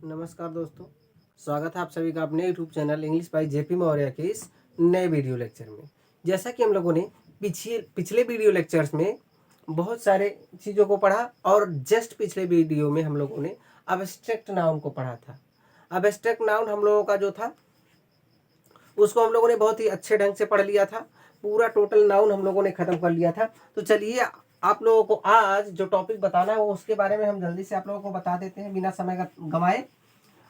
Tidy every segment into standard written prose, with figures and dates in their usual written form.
नमस्कार दोस्तों, स्वागत है आप सभी का अपने YouTube channel English by JP Maurya के इस नए वीडियो लेक्चर में। जैसा कि हम लोगों ने पिछले वीडियो लेक्चर्स में बहुत सारे चीज़ों को पढ़ा और जस्ट पिछले वीडियो में हम लोगों ने अब्स्ट्रैक्ट नाउन को पढ़ा था। अब्स्ट्रैक्ट नाउन हम लोगों का जो था उसको हम लोगों ने बहुत ही अच्छे ढंग से पढ़ लिया था। पूरा टोटल नाउन हम लोगों ने ख़त्म कर लिया था। तो चलिए आप लोगों को आज जो टॉपिक बताना है वो उसके बारे में हम जल्दी से आप लोगों को बता देते हैं बिना समय गंवाए।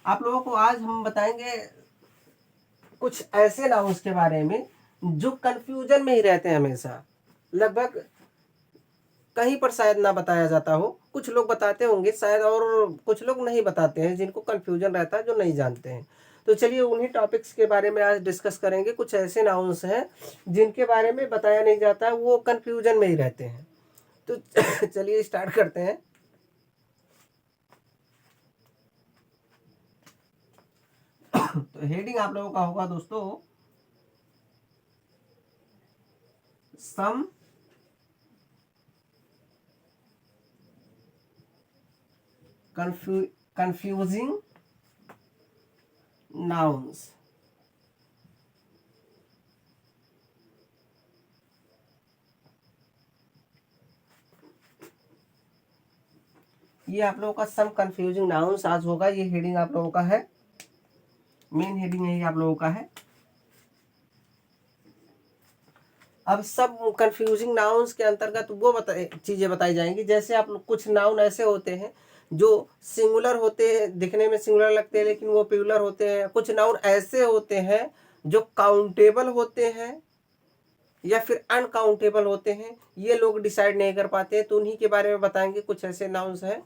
आप लोगों को आज हम बताएंगे कुछ ऐसे नाउन्स के बारे में जो कंफ्यूजन में ही रहते हैं हमेशा। लगभग कहीं पर शायद ना बताया जाता हो, कुछ लोग बताते होंगे शायद और कुछ लोग नहीं बताते हैं, जिनको कंफ्यूजन रहता है, जो नहीं जानते हैं। तो चलिए उन्हीं टॉपिक्स के बारे में आज डिस्कस करेंगे। कुछ ऐसे नाउन्स हैं जिनके बारे में बताया नहीं जाता है, वो कंफ्यूजन में ही रहते हैं। तो चलिए स्टार्ट करते हैं। तो हेडिंग आप लोगों का होगा दोस्तों, सम confusing nouns। ये आप लोगों का सम कंफ्यूजिंग नाउन्स आज होगा। ये हेडिंग आप लोगों का है, मेन हेडिंग यही आप लोगों का है। अब सब कंफ्यूजिंग नाउन्स के अंतर्गत वो चीजें बताई जाएंगी। जैसे आप कुछ नाउन ऐसे होते हैं जो सिंगुलर होते हैं, दिखने में सिंगुलर लगते हैं लेकिन वो प्लूरल होते हैं। कुछ नाउन ऐसे होते हैं जो काउंटेबल होते हैं या फिर अनकाउंटेबल होते हैं, ये लोग डिसाइड नहीं कर पाते हैं। तो उन्हीं के बारे में बताएंगे। कुछ ऐसे नाउन्स हैं।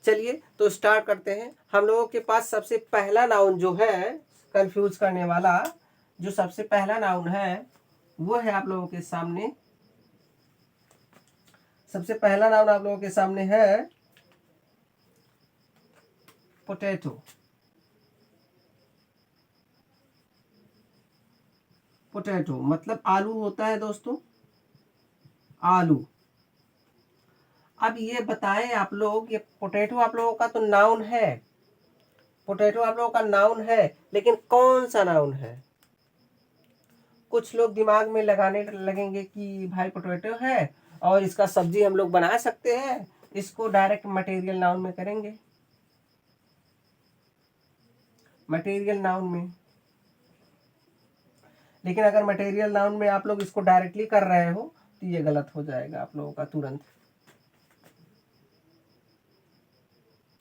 चलिए तो स्टार्ट करते हैं। हम लोगों के पास सबसे पहला नाउन जो है कंफ्यूज करने वाला, जो सबसे पहला नाउन है वो है आप लोगों के सामने। सबसे पहला नाउन आप लोगों के सामने है पोटैटो। पोटैटो मतलब आलू होता है दोस्तों, आलू। अब ये बताएं आप लोग, ये पोटैटो आप लोगों का तो नाउन है, पोटैटो आप लोगों का नाउन है, लेकिन कौन सा नाउन है? कुछ लोग दिमाग में लगाने लगेंगे कि भाई पोटैटो है और इसका सब्जी हम लोग बना सकते हैं, इसको डायरेक्ट मटेरियल नाउन में करेंगे। मटेरियल नाउन में, लेकिन अगर मटेरियल नाउन में आप लोग इसको डायरेक्टली कर रहे हो तो ये गलत हो जाएगा आप लोगों का तुरंत।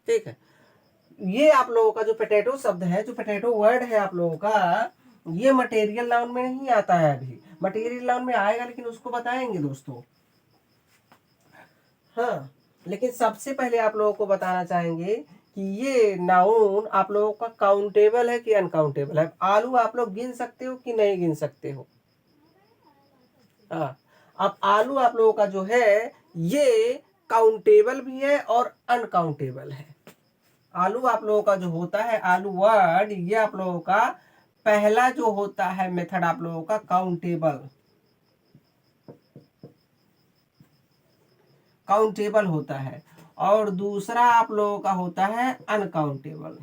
ठीक है, ये आप लोगों का जो पोटैटो शब्द है, जो पोटैटो वर्ड है आप लोगों का, ये मटेरियल नाउन में नहीं आता है। अभी मटेरियल नाउन में आएगा, लेकिन उसको बताएंगे दोस्तों। हाँ, लेकिन सबसे पहले आप लोगों को बताना चाहेंगे कि ये नाउन आप लोगों का काउंटेबल है कि अनकाउंटेबल है। आलू आप लोग गिन सकते हो कि नहीं गिन सकते हो? हाँ, अब आलू आप लोगों का जो है ये काउंटेबल भी है और अनकाउंटेबल है। आलू आप लोगों का जो होता है, आलू वर्ड, ये आप लोगों का पहला जो होता है मेथड आप लोगों का काउंटेबल, काउंटेबल होता है, और दूसरा आप लोगों का होता है अनकाउंटेबल।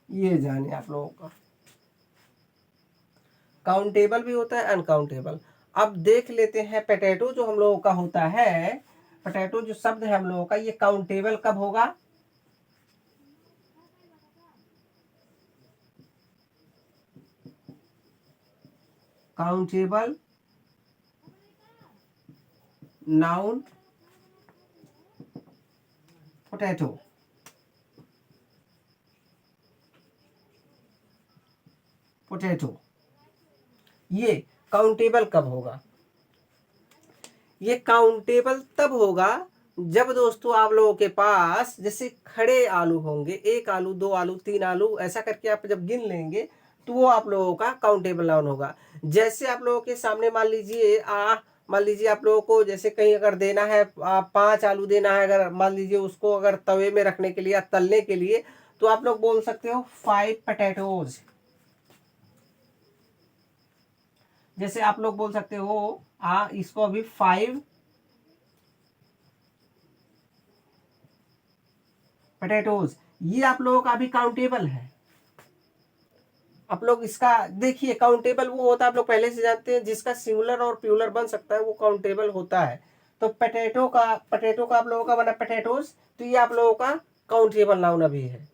ये जाने आप लोगों का, काउंटेबल भी होता है अनकाउंटेबल। अब देख लेते हैं पोटैटो जो हम लोगों का होता है, पोटैटो जो शब्द है हम लोगों का, ये काउंटेबल कब होगा? Countable noun potato. पोटैटो ये काउंटेबल कब होगा? ये काउंटेबल तब होगा जब दोस्तों आप लोगों के पास जैसे खड़े आलू होंगे, एक आलू, दो आलू, तीन आलू, ऐसा करके आप जब गिन लेंगे तो वो आप लोगों का काउंटेबल नाउन होगा। जैसे आप लोगों के सामने मान लीजिए आप लोगों को जैसे कहीं अगर देना है, 5 आलू देना है, अगर मान लीजिए उसको अगर तवे में रखने के लिए या तलने के लिए, तो आप लोग बोल सकते हो 5 पोटैटोज। जैसे आप लोग बोल सकते हो इसको अभी 5 पोटैटोज, ये आप लोगों का अभी काउंटेबल है। आप लोग इसका देखिए, काउंटेबल वो होता है, आप लोग पहले से जानते हैं, जिसका सिंगुलर और प्लूरल बन सकता है वो काउंटेबल होता है। तो पोटैटो का आप लोगों का बना पोटैटोज, तो ये आप लोगों का काउंटेबल नाउन अभी है।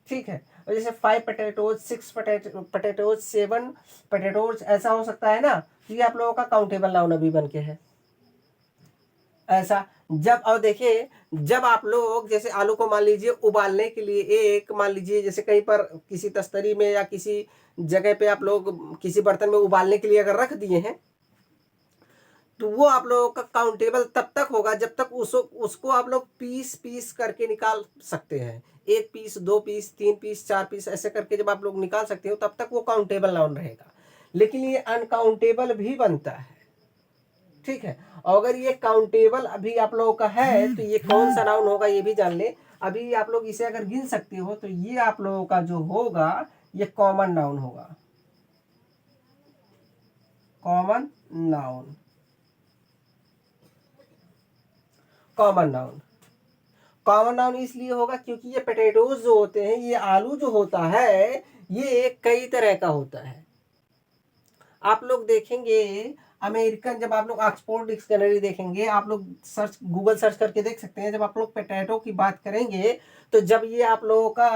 ठीक है, और जैसे 5 पोटैटोज, 6 पोटैटोज, 7 पोटैटोज, ऐसा हो सकता है ना। तो ये आप लोगों का काउंटेबल नाउन अभी बन के है ऐसा। जब और देखिए, जब आप लोग जैसे आलू को मान लीजिए उबालने के लिए, एक मान लीजिए जैसे कहीं पर किसी तस्तरी में या किसी जगह पे आप लोग किसी बर्तन में उबालने के लिए अगर रख दिए हैं, तो वो आप लोगों का काउंटेबल तब तक होगा जब तक उसको आप लोग पीस पीस करके निकाल सकते हैं। 1 पीस, 2 पीस, 3 पीस, 4 पीस, ऐसे करके जब आप लोग निकाल सकते हो तब तक वो काउंटेबल नाउन रहेगा। लेकिन ये अनकाउंटेबल भी बनता है। ठीक है, और अगर ये काउंटेबल अभी आप लोगों का है तो ये कौन सा नाउन होगा ये भी जान ले। अभी आप लोग इसे अगर गिन सकते हो तो ये आप लोगों का जो होगा ये कॉमन नाउन होगा। Common noun, common noun, common noun इसलिए होगा क्योंकि ये पोटैटोज जो होते हैं, ये आलू जो होता है, ये कई तरह का होता है। आप लोग देखेंगे अमेरिकन, जब आप लोग ऑक्सफोर्ड डिक्शनरी देखेंगे, आप लोग सर्च, गूगल सर्च करके देख सकते हैं। जब आप लोग पोटैटो की बात करेंगे तो जब ये आप लोगों का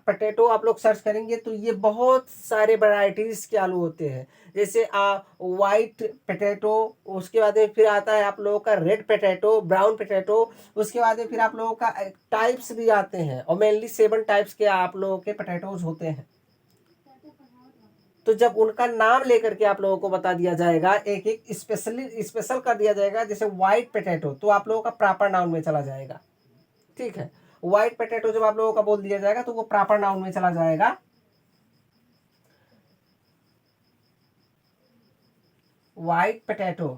पोटैटो आप लोग सर्च करेंगे तो ये बहुत सारे वैरायटीज के आलू होते हैं। जैसे वाइट पोटैटो, उसके बाद में फिर आता है आप लोगों का रेड पोटैटो, ब्राउन पोटैटो, उसके बाद में फिर आप लोगों का टाइप्स भी आते हैं, और मेनली 7 टाइप्स के आप लोगों के पोटैटोज होते हैं। तो जब उनका नाम लेकर के आप लोगों को बता दिया जाएगा, एक एक स्पेशल कर दिया जाएगा, जैसे व्हाइट पोटैटो, तो आप लोगों का प्रॉपर नाउन में चला जाएगा। ठीक है, व्हाइट पोटैटो जब आप लोगों का बोल दिया जाएगा तो वो प्रॉपर नाउन में चला जाएगा। व्हाइट पोटैटो,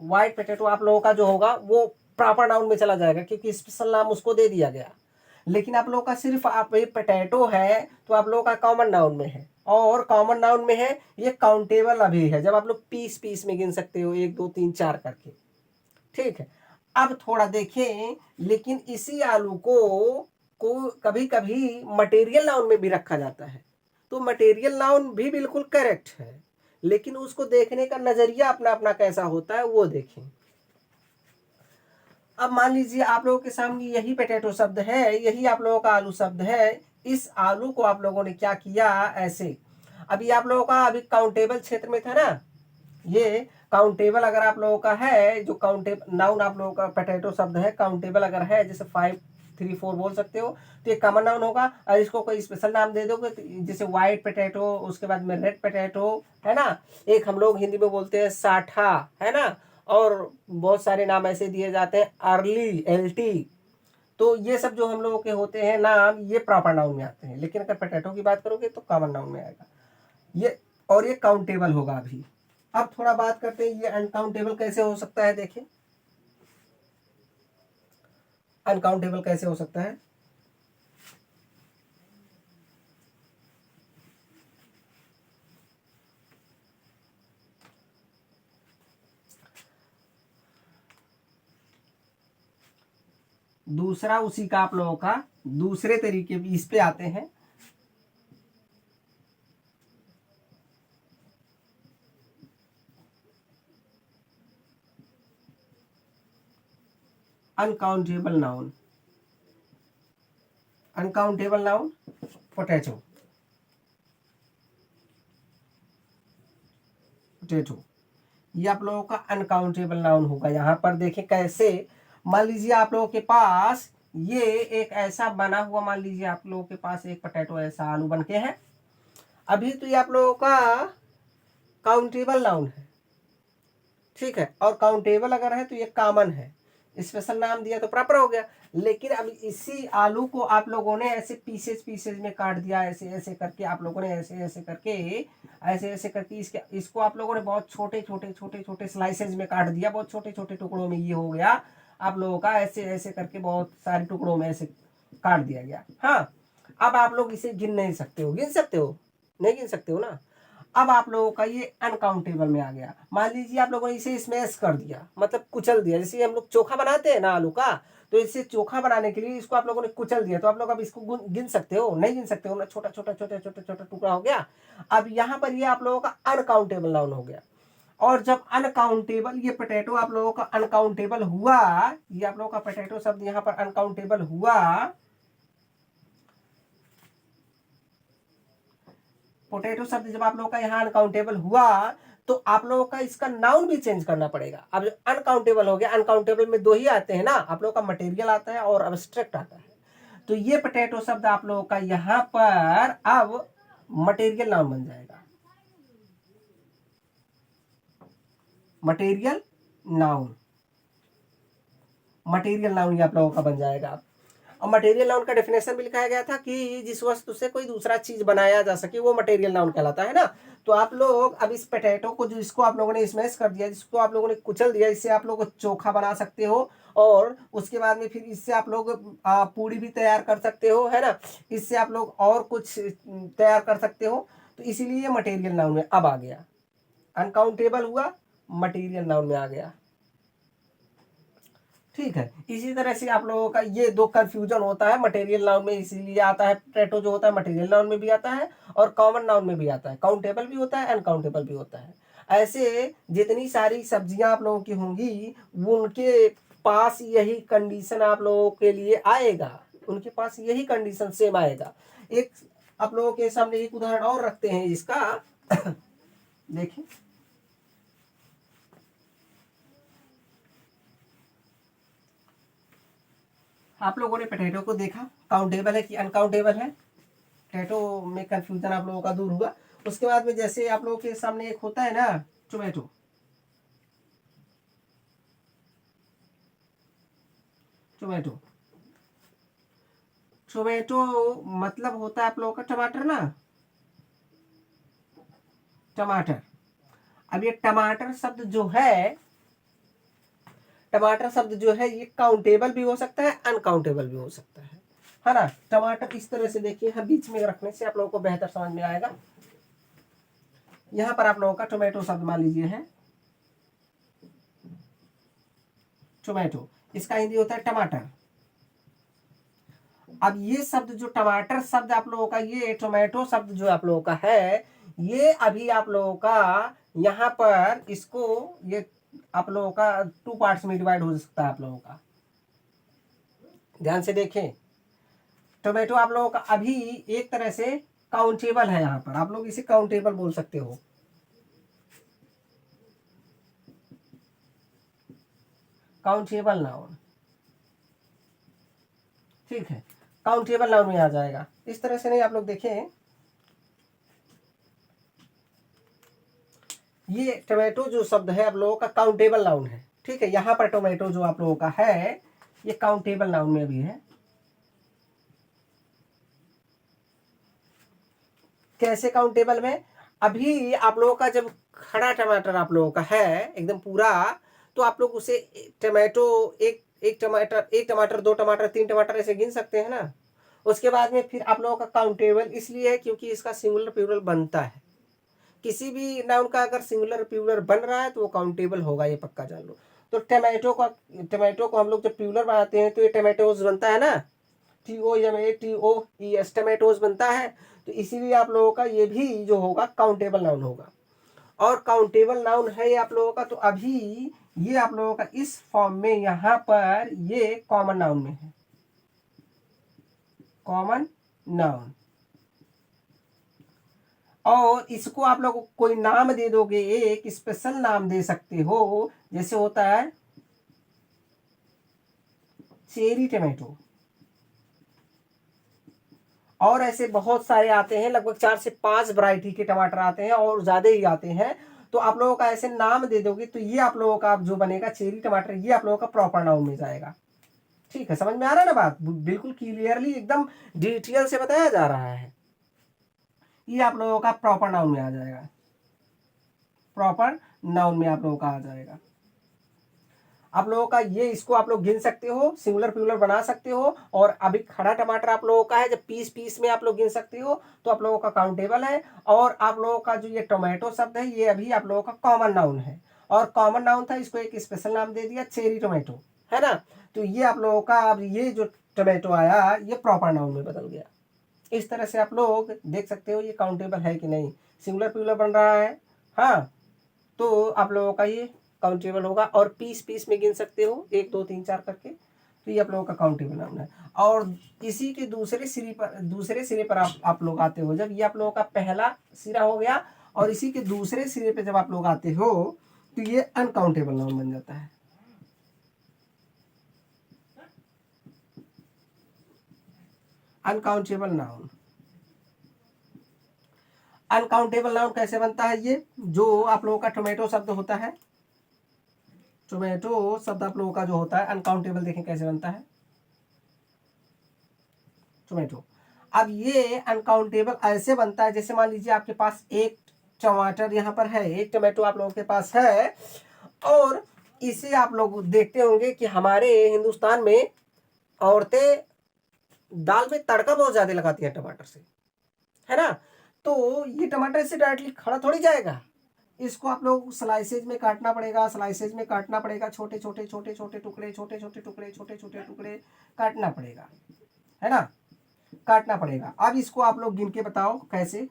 व्हाइट पोटैटो आप लोगों का जो होगा वो प्रॉपर नाउन में चला जाएगा, क्योंकि स्पेशल नाम उसको दे दिया गया। लेकिन आप लोगों का सिर्फ आप ये पोटैटो है तो आप लोगों का कॉमन नाउन में है, और कॉमन नाउन में है, ये काउंटेबल अभी है, जब आप लोग पीस पीस में गिन सकते हो, 1 2 3 4 करके। ठीक है, अब थोड़ा देखें, लेकिन इसी आलू को कभी कभी मटेरियल नाउन में भी रखा जाता है। तो मटेरियल नाउन भी बिल्कुल करेक्ट है, लेकिन उसको देखने का नजरिया अपना अपना कैसा होता है वो देखें। अब मान लीजिए आप लोगों के सामने यही पोटैटो शब्द है, यही आप लोगों का आलू शब्द है। इस आलू को आप लोगों ने क्या किया, ऐसे, अभी आप लोगों का अभी काउंटेबल क्षेत्र में था ना, ये काउंटेबल अगर आप लोगों का है, जो काउंटेबल नाउन आप लोगों का पोटैटो शब्द है, काउंटेबल अगर है, जैसे 5 3 4 बोल सकते हो, तो ये कॉमन नाउन होगा। और इसको कोई स्पेशल नाम दे दोगे तो जैसे व्हाइट पोटैटो, उसके बाद में रेड पोटैटो, है ना, एक हम लोग हिंदी में बोलते हैं साठा, है ना, और बहुत सारे नाम ऐसे दिए जाते हैं, अर्ली, एलटी। तो ये सब जो हम लोगों के होते हैं नाम, ये प्रॉपर नाउन में आते हैं। लेकिन अगर पोटैटो की बात करोगे तो कॉमन नाउन में आएगा ये, और ये काउंटेबल होगा अभी। अब थोड़ा बात करते हैं ये अनकाउंटेबल कैसे हो सकता है। देखें, अनकाउंटेबल कैसे हो सकता है। दूसरा उसी का आप लोगों का दूसरे तरीके इस पे आते हैं। Uncountable noun, uncountable noun potato, potato, ये आप लोगों का अनकाउंटेबल नाउन होगा। यहाँ पर देखें कैसे, मान लीजिए आप लोगों के पास ये एक ऐसा बना हुआ, मान लीजिए आप लोगों के पास एक पोटैटो ऐसा आलू बन के है, अभी तो ये आप लोगों का काउंटेबल नाउन है। ठीक है, और काउंटेबल अगर है तो ये कॉमन है, स्पेशल नाम दिया तो प्रॉपर हो गया। लेकिन अब इसी आलू को आप लोगों ने ऐसे पीसेज पीसेज में काट दिया, ऐसे ऐसे करके आप लोगों ने ऐसे ऐसे करके, ऐसे ऐसे करके इसको आप लोगों ने बहुत छोटे छोटे छोटे छोटे स्लाइसेज में काट दिया, बहुत छोटे छोटे टुकड़ों में ये हो गया आप लोगों का, ऐसे ऐसे करके बहुत सारे टुकड़ों में ऐसे काट दिया गया। हाँ, अब आप लोग इसे गिन नहीं सकते हो, गिन सकते हो, नहीं गिन सकते हो ना। अब आप लोगों का ये अनकाउंटेबल में आ गया। मान लीजिए आप लोगों ने इसे स्मैश कर दिया, मतलब कुचल दिया, जैसे हम लोग चोखा बनाते हैं ना आलू का, तो इसे चोखा बनाने के लिए इसको आप लोगों ने कुचल दिया, तो आप लोग अब इसको गिन सकते हो? नहीं गिन सकते हो ना, छोटा छोटा छोटा छोटा छोटा टुकड़ा हो गया। अब यहाँ पर ये आप लोगों का अनकाउंटेबल नाउन हो गया। और जब अनकाउंटेबल ये पोटैटो आप लोगों का अनकाउंटेबल हुआ, ये आप लोगों का पोटैटो शब्द यहाँ पर अनकाउंटेबल हुआ, पोटैटो शब्द जब आप लोगों का यहाँ अनकाउंटेबल हुआ, तो आप लोगों का इसका नाउन भी चेंज करना पड़ेगा। अब अनकाउंटेबल हो गया, अनकाउंटेबल में दो ही आते हैं ना, आप लोगों का मटेरियल आता है और अब्स्ट्रैक्ट आता है। तो ये पोटैटो शब्द आप लोगों का यहाँ पर अब मटेरियल नाउन बन जाएगा, मटेरियल नाउन, मटेरियल नाउन ये आप लोगों का बन जाएगा। और मटेरियल नाउन का डेफिनेशन भी लिखाया गया था कि जिस वस्तु से कोई दूसरा चीज बनाया जा सके वो मटेरियल नाउन कहलाता है ना। तो आप लोग अब इस पोटैटो को, जो इसको आप लोगों ने स्मैश कर दिया, जिसको आप लोगों ने कुचल दिया, इससे आप लोग चोखा बना सकते हो, और उसके बाद में फिर इससे आप लोग पूड़ी भी तैयार कर सकते हो, है ना। इससे आप लोग और कुछ तैयार कर सकते हो। तो इसीलिए मटेरियल नाउन में अब आ गया, अनकाउंटेबल हुआ, मटेरियल नाउन में आ गया। ठीक है, इसी तरह से आप लोगों का ये दो कंफ्यूजन होता है मटेरियल नाउन में, इसीलिए आता है पोटैटो जो होता है मटेरियल नाउन में भी आता है और कॉमन नाउन में भी आता है, काउंटेबल भी होता है, अनकाउंटेबल भी होता है। ऐसे जितनी सारी सब्जियां आप लोगों की होंगी, उनके पास यही कंडीशन आप लोगों के लिए आएगा, उनके पास यही कंडीशन सेम आएगा। एक आप लोगों के सामने एक उदाहरण और रखते हैं इसका देखिए, आप लोगों ने पोटैटो को देखा, काउंटेबल है कि अनकाउंटेबल है, पोटैटो में कंफ्यूजन आप लोगों का दूर हुआ। उसके बाद में जैसे आप लोगों के सामने एक होता है ना टोमेटो, टोमेटो, टोमेटो मतलब होता है आप लोगों का टमाटर ना, टमाटर। अब ये टमाटर शब्द जो है, टमाटर शब्द जो है ये काउंटेबल भी हो सकता है, अनकाउंटेबल भी हो सकता है ना। टमाटर इस तरह से देखिए, हम बीच में रखने से आप लोगों को बेहतर समझ में आएगा। यहां पर आप लोगों का टोमेटो शब्द मान लीजिए है, टोमेटो, इसका हिंदी होता है टमाटर। अब ये शब्द जो टमाटर शब्द आप लोगों का, ये टोमेटो शब्द जो आप लोगों का है, ये अभी आप लोगों का यहाँ पर इसको, ये आप लोगों का टू पार्ट्स में डिवाइड हो सकता है आप लोगों का। ध्यान से देखें, टोमेटो आप लोगों का अभी एक तरह से काउंटेबल है, यहाँ पर आप लोग इसे काउंटेबल बोल सकते हो, काउंटेबल नाउन। ठीक है, काउंटेबल नाउन में आ जाएगा। इस तरह से नहीं, आप लोग देखें, ये टोमेटो जो शब्द है आप लोगों का काउंटेबल नाउन है। ठीक है, यहां पर टोमेटो जो आप लोगों का है ये काउंटेबल नाउन में भी है। कैसे काउंटेबल में? अभी आप लोगों का जब खड़ा टमाटर आप लोगों का है एकदम पूरा, तो आप लोग उसे टमाटो, एक एक टमाटर, एक टमाटर, दो टमाटर, तीन टमाटर ऐसे गिन सकते हैं ना। उसके बाद में फिर आप लोगों का काउंटेबल इसलिए है क्योंकि इसका सिंगुलर प्लूरल बनता है। किसी भी नाउन का अगर सिंगुलर प्लूरल बन रहा है तो वो काउंटेबल होगा, ये पक्का जान लो। तो टमाटो को हम लोग जब प्लूरल बनाते हैं तो ये टमाटोज बनता है ना, TOMATOES, टमाटोज बनता है। तो इसीलिए आप लोगों का ये भी जो होगा काउंटेबल नाउन होगा। और काउंटेबल नाउन है ये आप लोगों का, तो अभी ये आप लोगों का इस फॉर्म में यहाँ पर ये कॉमन नाउन में है, कॉमन नाउन। और इसको आप लोग कोई नाम दे दोगे, एक स्पेशल नाम दे सकते हो, जैसे होता है चेरी टमाटो, और ऐसे बहुत सारे आते हैं, लगभग 4 से 5 वैरायटी के टमाटर आते हैं और ज्यादा ही आते हैं। तो आप लोगों का ऐसे नाम दे दोगे तो ये आप लोगों का जो बनेगा चेरी टमाटर, ये आप लोगों का प्रॉपर नाउन में जाएगा। ठीक है, समझ में आ रहा है ना बात? बिल्कुल क्लियरली एकदम डिटेल से बताया जा रहा है। ये आप लोगों का प्रॉपर नाउन में आ जाएगा, प्रॉपर नाउन में आप लोगों का आ जाएगा। आप लोगों का ये, इसको आप लोग गिन सकते हो, सिंगुलर प्लूरल बना सकते हो। और अभी खड़ा टमाटर आप लोगों का है, जब पीस पीस में आप लोग गिन सकते हो तो आप लोगों का काउंटेबल है। और आप लोगों का जो ये टोमेटो शब्द है, ये अभी आप लोगों का कॉमन नाउन है, और कॉमन नाउन था, इसको एक स्पेशल नाम दे दिया, चेरी टोमेटो, है ना। तो ये आप लोगों का अब ये जो टोमेटो आया, ये प्रॉपर नाउन में बदल गया। इस तरह से आप लोग देख सकते हो ये काउंटेबल है कि नहीं, सिंगुलर प्लूरल बन रहा है। हाँ, तो आप लोगों का ये काउंटेबल होगा। और पीस पीस में गिन सकते हो, 1 2 3 4 करके, तो ये आप लोगों का काउंटेबल नाउन है। और इसी के दूसरे सिरे पर आप लोग आते हो, जब ये आप लोगों का पहला सिरा हो गया, और इसी के दूसरे सिरे पे जब आप लोग आते हो तो ये अनकाउंटेबल नाउन बन जाता है। अनकाउंटेबल नाउन, अनकाउंटेबल नाउन कैसे बनता है? ये जो आप लोगों का टोमेटो शब्द होता है, टोमेटो शब्द आप लोगों का जो होता है अनकाउंटेबल, देखें कैसे बनता है टोमेटो। अब ये अनकाउंटेबल ऐसे बनता है, जैसे मान लीजिए आपके पास एक टमाटर यहाँ पर है, एक टोमेटो आप लोगों के पास है, और इसे आप लोग देखते होंगे कि हमारे हिंदुस्तान में औरतें दाल में तड़का बहुत ज्यादा लगाती है टमाटर से, है ना। तो ये टमाटर से डायरेक्टली खड़ा थोड़ी जाएगा, इसको आप लोग स्लाइसेज में काटना पड़ेगा, स्लाइसेज में काटना पड़ेगा, छोटे छोटे छोटे छोटे टुकड़े, छोटे छोटे टुकड़े, छोटे छोटे टुकड़े काटना पड़ेगा, है ना, काटना पड़ेगा। अब इसको आप लोग गिन के बताओ कैसे,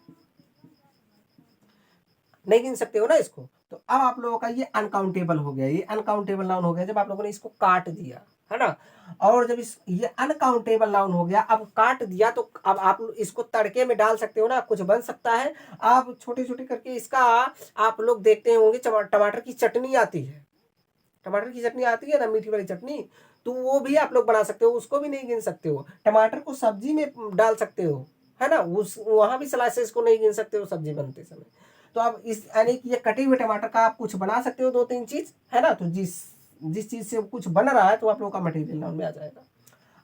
नहीं गिन सकते हो ना इसको। तो अब आप लोगों का ये अनकाउंटेबल हो गया, ये अनकाउंटेबल नाउन हो गया जब आप लोगों ने इसको काट दिया, है ना। और जब ये अनकाउंटेबल नाउन हो गया, अब काट दिया, तो अब आप इसको तड़के में डाल सकते हो ना, कुछ बन सकता है। आप छोटे छोटे करके इसका आप लोग देखते होंगे, टमाटर की चटनी आती है, टमाटर की चटनी आती है ना, मीठी वाली चटनी, तो वो भी आप लोग बना सकते हो, उसको भी नहीं गिन सकते हो। टमाटर को सब्जी में डाल सकते हो, है ना, उस वहां भी स्लाइसेस को नहीं गिन सकते हो सब्जी बनते समय। तो आप इस यानी कि ये कटे हुए टमाटर का आप कुछ बना सकते हो, 2 3 चीज, है ना। तो जिस जिस चीज से कुछ बन रहा है, तो आप लोगों का मटेरियल नाउन में आ जाएगा।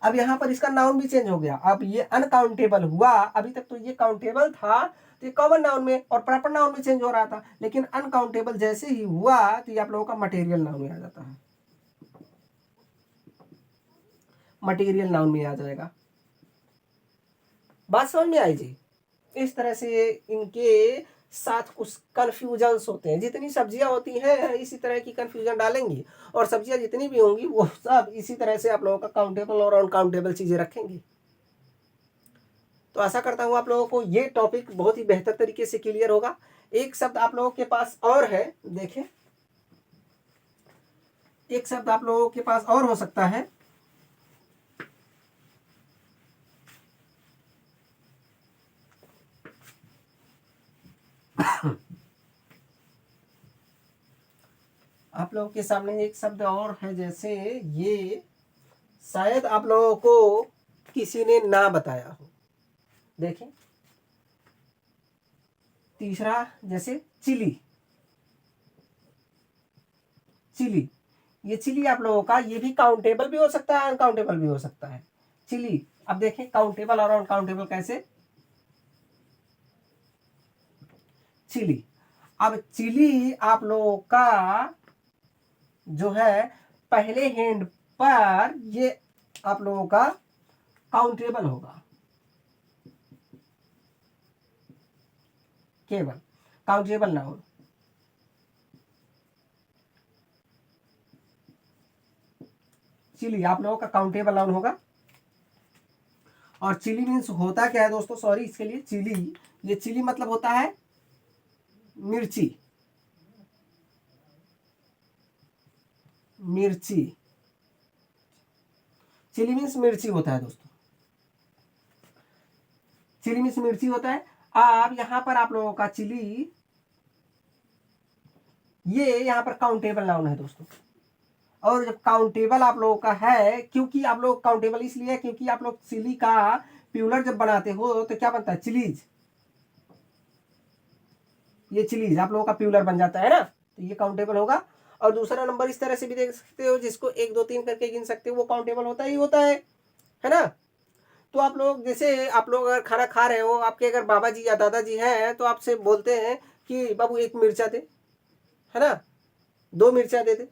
अब यहाँ पर इसका नाउन भी चेंज हो गया, अब ये अनकाउंटेबल हुआ, अभी तक तो ये काउंटेबल था, तो ये कॉमन नाउन में और प्रॉपर नाउन में चेंज हो रहा था, लेकिन अनकाउंटेबल जैसे ही हुआ तो ये आप लोगों का मटेरियल नाउन में आ जाता है, मटेरियल नाउन में आ जाएगा। बात समझ में आई जी? इस तरह से इनके साथ कुछ कन्फ्यूजन्स होते हैं, जितनी सब्जियां होती हैं इसी तरह की कन्फ्यूजन डालेंगी, और सब्जियां जितनी भी होंगी वो सब इसी तरह से आप लोगों का काउंटेबल और अनकाउंटेबल चीजें रखेंगी। तो आशा करता हूँ आप लोगों को ये टॉपिक बहुत ही बेहतर तरीके से क्लियर होगा। एक शब्द आप लोगों के पास और है, देखें, एक शब्द आप लोगों के पास और हो सकता है, आप लोगों के सामने एक शब्द और है, जैसे ये शायद आप लोगों को किसी ने ना बताया हो। देखें, तीसरा जैसे चिली, चिली, ये चिली आप लोगों का ये भी काउंटेबल भी हो सकता है, अनकाउंटेबल भी हो सकता है, चिली। अब देखें काउंटेबल और अनकाउंटेबल कैसे, चिली। अब चिली आप लोगों का जो है पहले हैंड पर ये आप लोगों का काउंटेबल होगा, केवल काउंटेबल नाउन। चिली आप लोगों का काउंटेबल नाउन होगा। और चिली मीन्स होता क्या है दोस्तों, सॉरी इसके लिए, चिली, ये चिली मतलब होता है मिर्ची, मिर्ची, चिली मीन्स मिर्ची होता है दोस्तों, चिली मीन्स मिर्ची होता है। अब यहां पर आप लोगों का चिली, ये यहां पर काउंटेबल नाउन है दोस्तों। और जब काउंटेबल आप लोगों का है, क्योंकि आप लोग काउंटेबल इसलिए है क्योंकि आप लोग चिली का प्यूलर जब बनाते हो तो क्या बनता है, चिलीज, ये चिलीज आप लोगों का प्यूलर बन जाता है ना, तो ये काउंटेबल होगा। और दूसरा नंबर इस तरह से भी देख सकते हो, जिसको 1 2 3 करके गिन सकते हो, वो काउंटेबल होता ही होता है ना। तो आप लोग जैसे आप लोग अगर खाना खा रहे हो, आपके अगर बाबा जी या दादाजी हैं तो आपसे बोलते हैं कि बाबू 1 मिर्चा दे, है ना, 2 मिर्चा दे दे,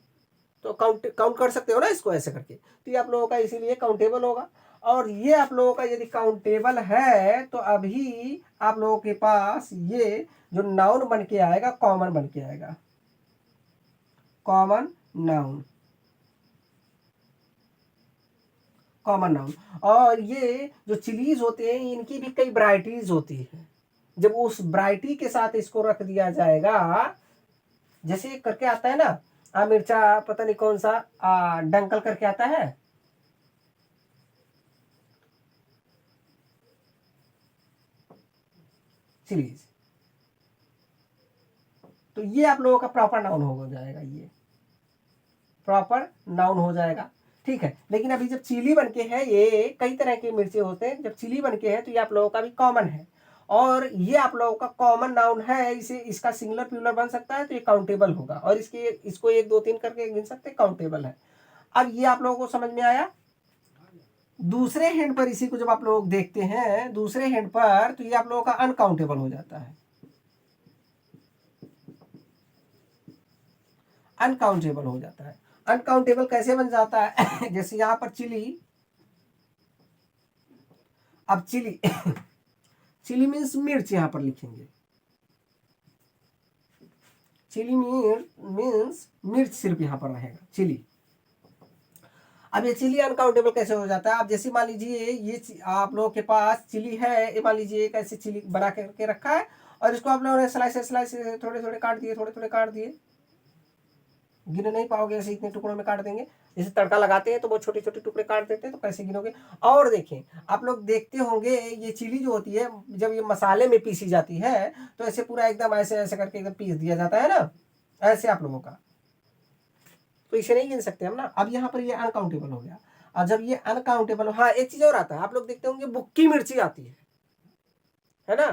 तो काउंट कर सकते हो ना इसको ऐसे करके, तो ये आप लोगों का इसीलिए काउंटेबल होगा। और ये आप लोगों का यदि काउंटेबल है तो अभी आप लोगों के पास ये जो नाउन बन के आएगा कॉमन बन के आएगा, कॉमन नाउन, कॉमन नाउन। और ये जो चिलीज होते हैं इनकी भी कई वैरायटीज होती है, जब उस वैरायटी के साथ इसको रख दिया जाएगा, जैसे करके आता है ना मिर्चा पता नहीं कौन सा डंकल करके आता है, चिलीज, तो ये आप लोगों का प्रॉपर नाउन हो जाएगा, ये प्रॉपर नाउन हो जाएगा। ठीक है, लेकिन अभी जब चिली बन के है, ये कई तरह के मिर्चे होते हैं, जब चिली बन के है तो ये आप लोगों का भी कॉमन है, और ये आप लोगों का कॉमन नाउन है, इसे इसका सिंगुलर प्लूरल बन सकता है तो ये काउंटेबल होगा, और इसके इसको 1 2 3 करके गिन सकते हैं, काउंटेबल है। अब ये आप लोगों को समझ में आया। दूसरे हैंड पर इसी को जब आप लोग देखते हैं दूसरे हैंड पर, तो ये आप लोगों का अनकाउंटेबल हो जाता है, अनकाउंटेबल हो जाता है। अनकाउंटेबल कैसे बन जाता है जैसे यहां पर चिली, अब चिली चिली मीन्स मिर्च, यहां पर लिखेंगे चिली मीन्स मिर्च, सिर्फ यहां पर रहेगा चिली। अब ये चिली अनकाउंटेबल कैसे हो जाता है? आप जैसे मान लीजिए ये आप लोगों के पास चिली है, ये मान लीजिए एक ऐसे चिली बना करके रखा है, और इसको आप लोगों ने स्लाइस स्लाइस थोड़े थोड़े काट दिए, थोड़े थोड़े काट दिए, गिन नहीं पाओगे ऐसे, इतने टुकड़ों में काट देंगे। जैसे तड़का लगाते हैं तो बहुत छोटे छोटे टुकड़े काट देते हैं, तो कैसे गिनोगे? और देखें, आप लोग देखते होंगे ये चिली जो होती है जब ये मसाले में पीसी जाती है तो ऐसे पूरा एकदम ऐसे ऐसे करके एकदम पीस दिया जाता है ना, ऐसे आप लोगों का, तो इसे नहीं गिन सकते हम ना। अब यहाँ पर ये अनकाउंटेबल हो गया, और जब ये अनकाउंटेबल, हाँ एक चीज और आता है, आप लोग देखते होंगे बुक्की मिर्ची आती है ना,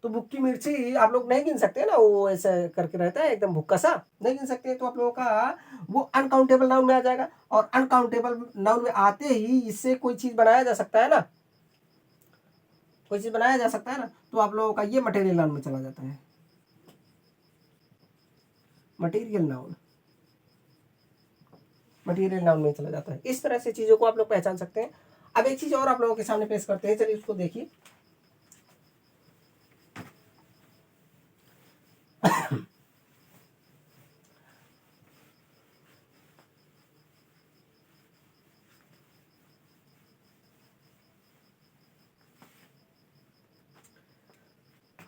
तो बुक्की मिर्ची आप लोग नहीं गिन सकते ना, वो ऐसे करके रहता है एकदम भुक्का सा, नहीं गिन सकते, तो आप लोगों का वो अनकाउंटेबल नाउन में आ जाएगा। और अनकाउंटेबल नाउन में आते ही इससे कोई चीज बनाया जा सकता है ना, कोई चीज बनाया जा सकता है ना, तो आप लोगों का ये मटेरियल नाउन में चला जाता है, मटेरियल नाउन, मटेरियल नाउन में चला जाता है। इस तरह से चीजों को आप लोग पहचान सकते हैं। अब एक चीज और आप लोगों के सामने पेश करते हैं, चलिए उसको देखिए।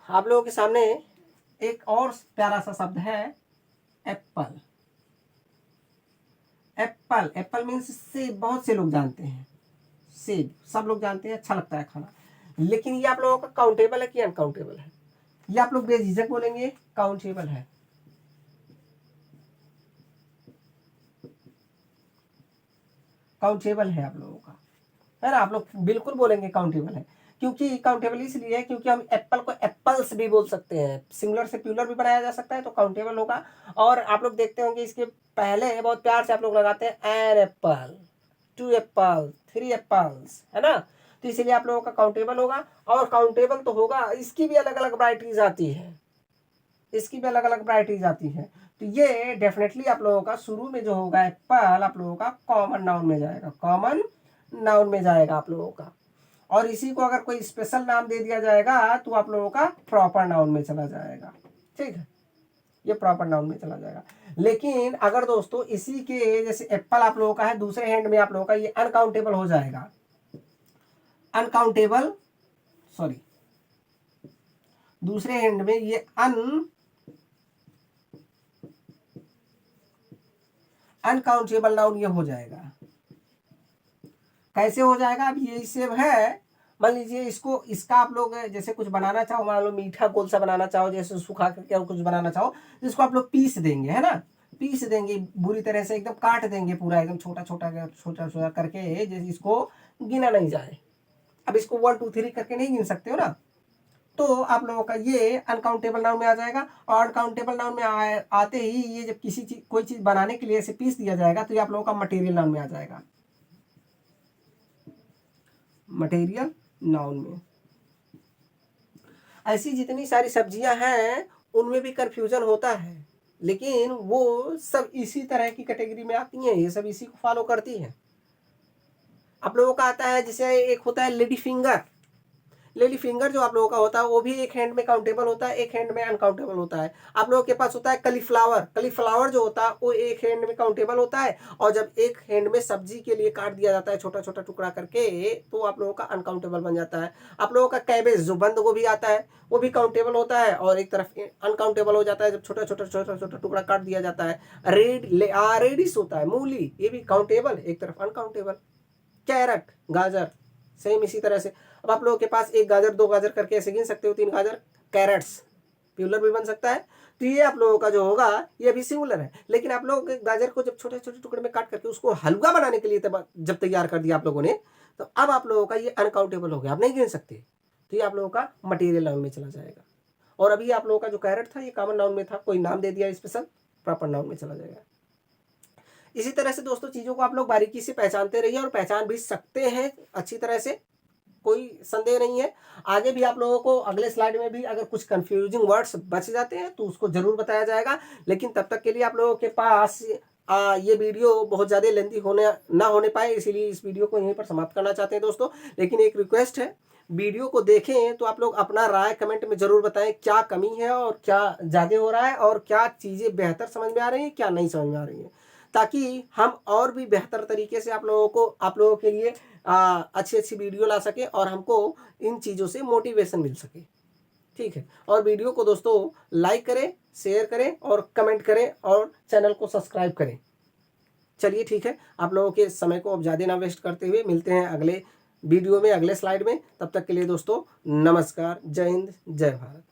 आप लोगों के सामने एक और प्यारा सा शब्द है, एप्पल। एप्पल, एप्पल मीन्स सेब, बहुत से लोग जानते हैं, सेब सब लोग जानते हैं, अच्छा लगता है खाना, लेकिन ये आप लोगों का काउंटेबल है कि अनकाउंटेबल है? ये आप लोग बेझिझक बोलेंगे काउंटेबल है, काउंटेबल है आप लोगों का, है ना, आप लोग बिल्कुल बोलेंगे काउंटेबल है। क्योंकि काउंटेबल इसलिए है क्योंकि हम एप्पल को एप्पल्स भी बोल सकते हैं, सिंगुलर से प्लूरल भी बनाया जा सकता है, तो काउंटेबल होगा। और आप लोग देखते होंगे इसके पहले बहुत प्यार से आप लोग लगाते हैं एन एप्पल, 2 एप्पल, 3 एप्पल्स, है ना, तो इसीलिए आप लोगों का काउंटेबल होगा। और काउंटेबल तो होगा, इसकी भी अलग अलग वराइटीज आती है, इसकी भी अलग अलग वराइटीज आती है, तो ये डेफिनेटली आप लोगों का शुरू में जो होगा एप्पल आप लोगों का कॉमन नाउन में जाएगा, कॉमन नाउन में जाएगा आप लोगों का। और इसी को अगर कोई स्पेशल नाम दे दिया जाएगा तो आप लोगों का प्रॉपर नाउन में चला जाएगा, ठीक है, ये प्रॉपर नाउन में चला जाएगा। लेकिन अगर दोस्तों इसी के जैसे एप्पल आप लोगों का है, दूसरे हैंड में आप लोगों का ये अनकाउंटेबल हो जाएगा, अनकाउंटेबल, सॉरी, दूसरे हैंड में ये अनकाउंटेबल नाउन ये हो जाएगा। कैसे हो जाएगा? अब ये सेब है, मान लीजिए इसको, इसका आप लोग जैसे कुछ बनाना चाहो, मान लो मीठा गोल सा बनाना चाहो, जैसे सुखा करके और कुछ बनाना चाहो, जिसको आप लोग पीस देंगे, है ना, पीस देंगे बुरी तरह से, एकदम काट देंगे पूरा, एकदम छोटा छोटा छोटा छोटा करके, जैसे इसको गिना नहीं जाए। अब इसको 1 2 3 करके नहीं गिन सकते हो ना, तो आप लोगों का ये अनकाउंटेबल नाउन में आ जाएगा। और अनकाउंटेबल नाउन में आते ही ये जब किसी चीज कोई चीज बनाने के लिए ऐसे पीस दिया जाएगा तो ये आप लोगों का मटेरियल नाउन में आ जाएगा, मटेरियल नाउन में। ऐसी जितनी सारी सब्जियां हैं उनमें भी कंफ्यूजन होता है, लेकिन वो सब इसी तरह की कैटेगरी में आती हैं, ये सब इसी को फॉलो करती हैं। आप लोगों का आता है जैसे एक होता है लेडी फिंगर। लेडी फिंगर जो आप लोगों का होता है वो भी एक हैंड में काउंटेबल होता है, एक हैंड में अनकाउंटेबल होता है। आप लोगों के पास होता है कलीफ्लावर। कलीफ्लावर जो होता है वो एक हैंड में काउंटेबल होता है, और जब एक हैंड में सब्जी के लिए काट दिया जाता है छोटा छोटा टुकड़ा करके, तो आप लोगों का अनकाउंटेबल बन जाता है। आप लोगों का कैबेज जो बंद गोभी आता है वो भी काउंटेबल होता है, और एक तरफ अनकाउंटेबल हो जाता है जब छोटा छोटा छोटा छोटा टुकड़ा काट दिया जाता है। रेडिश होता है मूली, ये भी काउंटेबल, एक तरफ अनकाउंटेबल। कैरेट, गाजर, सेम इसी तरह से। अब आप लोगों के पास एक गाजर, दो गाजर करके ऐसे गिन सकते हो, 3 गाजर, कैरेट्स, प्लूरल भी बन सकता है। तो ये आप लोगों का जो होगा ये भी सिंगुलर है। लेकिन आप लोग गाजर को जब छोटे छोटे टुकड़े में काट करके उसको हलवा बनाने के लिए जब तैयार कर दिया आप लोगों ने, तो अब आप लोगों का ये अनकाउंटेबल हो गया, आप नहीं गिन सकते। तो ये आप लोगों का मटेरियल नाउन में चला जाएगा। और अभी आप लोगों का जो कैरेट था ये कॉमन नाउन में था, कोई नाम दे दिया स्पेशल, प्रॉपर नाउन में चला जाएगा। इसी तरह से दोस्तों चीज़ों को आप लोग बारीकी से पहचानते रहिए, और पहचान भी सकते हैं अच्छी तरह से, कोई संदेह नहीं है। आगे भी आप लोगों को अगले स्लाइड में भी अगर कुछ कंफ्यूजिंग वर्ड्स बच जाते हैं तो उसको जरूर बताया जाएगा। लेकिन तब तक के लिए आप लोगों के पास ये वीडियो बहुत ज़्यादा लेंथी ना होने पाए, इसीलिए इस वीडियो को यहीं पर समाप्त करना चाहते हैं दोस्तों। लेकिन एक रिक्वेस्ट है, वीडियो को देखें तो आप लोग अपना राय कमेंट में ज़रूर बताएं, क्या कमी है और क्या ज़्यादा हो रहा है, और क्या चीज़ें बेहतर समझ में आ रही हैं, क्या नहीं समझ में आ रही हैं, ताकि हम और भी बेहतर तरीके से आप लोगों के लिए अच्छी अच्छी वीडियो ला सके, और हमको इन चीज़ों से मोटिवेशन मिल सके। ठीक है, और वीडियो को दोस्तों लाइक करें, शेयर करें और कमेंट करें, और चैनल को सब्सक्राइब करें। चलिए ठीक है, आप लोगों के समय को अब ज़्यादा ना वेस्ट करते हुए मिलते हैं अगले वीडियो में, अगले स्लाइड में। तब तक के लिए दोस्तों नमस्कार, जय हिंद, जय भारत।